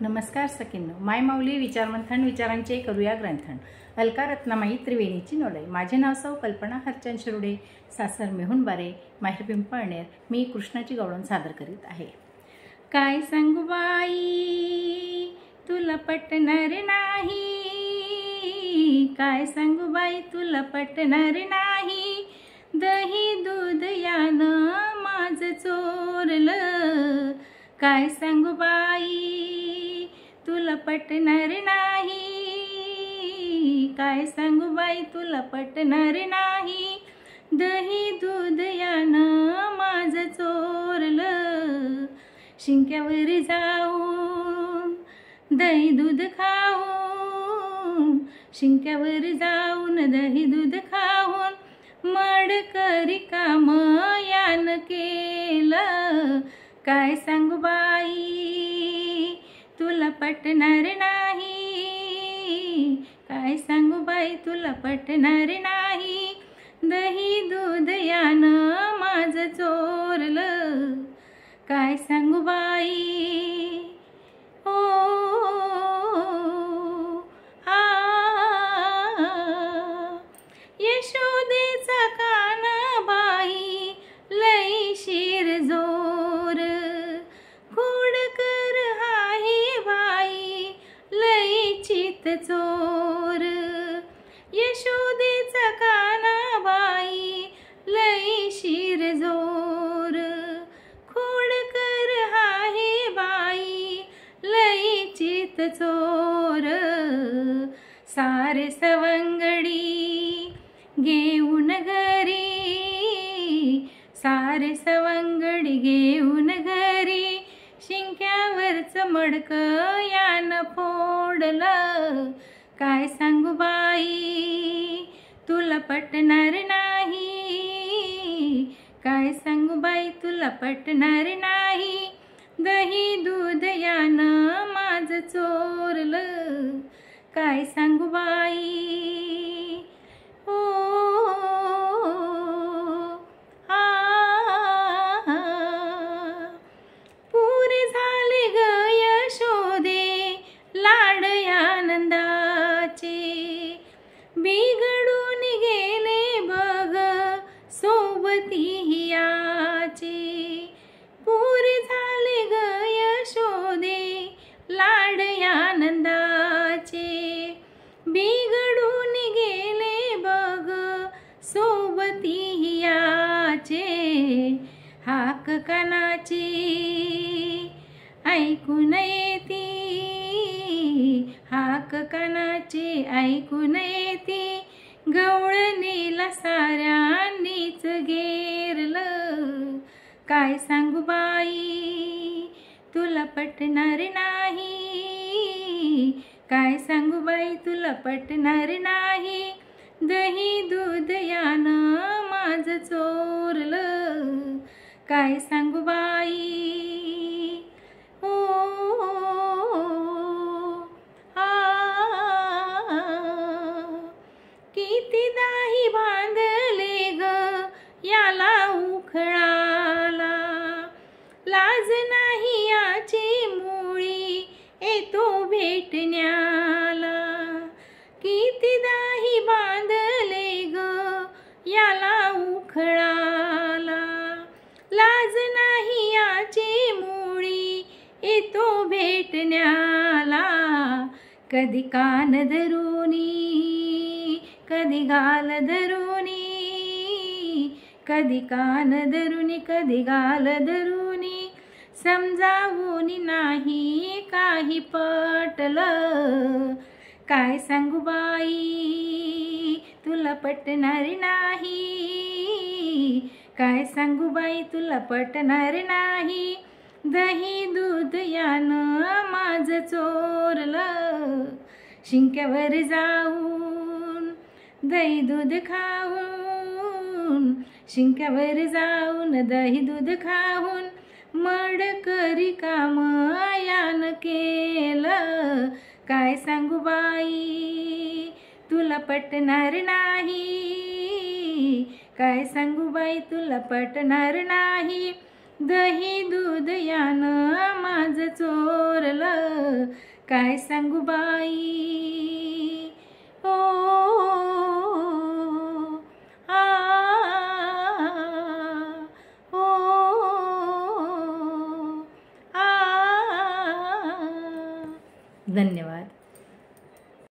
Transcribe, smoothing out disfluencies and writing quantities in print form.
नमस्कार सखींनो, माय माऊली विचारमंथन विचारांचे करूया ग्रंथन. अलका रत्नामाई त्रिवेणीची नोलाई. माझे नाव सौ कल्पना हरचंद शिरुडे, सासर मेहुणबारे, माहेर पिंपळनेर. मी कृष्णाची गवळण सादर करीत आहे. काय सांगू बाई तुला पटणार नाही, काय सांगू बाई तुला पटणार नाही. दही दूध यानं माझं चोरलं, काय सांगू बाई तुला पटणार नाही, काय सांगू बाई तुला पटणार नाही. दही दूध यानं माझं चोरलं, शिंक्यावर जाऊन दही दूध खाऊन, शिंक्यावर जाऊन दही दूध खाऊन मडकरी काम यानं केलं. काय सांगू बाई तुला पटणार नाही, काय सांगू बाई तुला पटणार नाही. दही दूध यानं माझं चोरलं, काय सांगू बाई. ओ आ यशोदेचा काना बाई लई शिर जोर, खोडकर आहे बाई लई चित चोर. यशोदेचा काना बाई लई शिर जोर, खोडकर आहे बाई लई चित चोर. सारे सवंगडी घेऊन घरी, सारे सवंगडी घेऊन घरी शिंक्यावरचं मडकं यानं फोडलं. काय सांगू बाई तुला पटणार नाही, काय सांगू बाई तुला पटणार नाही. दही दूध यानं माझं चोरलं, काय सांगू बाई. ओ आ पुरे झाले ग यशोदे लाड आनंदाचे, बिघडून गेले बघ सोबती हियाचे. पुरे झाले ग यशोदे लाड आनंदाचे, बिघडून गेले बघ सोबती हियाचे. हाक कानाची ऐकून येती, हाक कानाची ऐकून येती. गवळणीला साऱ्यांनीच घेरलं, काय सांगू बाई तुला पटणार नाही, काय सांगू बाई तुला पटणार नाही. दही दूध यानं माझं चोरलं, काय सांगू बाई. ओ आ किती दाही बांधले ग याला उखळाला, लाज नाही याची मुळी येतो भेटण्याला. किती दाही बांधले ग याला उखळाला, लाज नाही याची मुळी येतो भेटण्याला. कधी कान धरुनी, कधी गाल धरुनी, कधी कान धरुनी, कधी गाल धरुनी. समजावून नाही काही पटलं, काय सांगू बाई तुला पटणार नाही, काय सांगू बाई तुला पटणार नाही. दही दूध यानं माझं चोरलं, शिंक्यावर जाऊन दही दूध खाऊन, शिंक्यावर जाऊन दही दूध खाऊन मडकरी काम यानं केलं. काय सांगू बाई तुला पटणार नाही, काय सांगू बाई तुला पटणार नाही. दही दूध यानं माझं चोरलं, काय सांगू बाई. ओ आ ओ आ. धन्यवाद.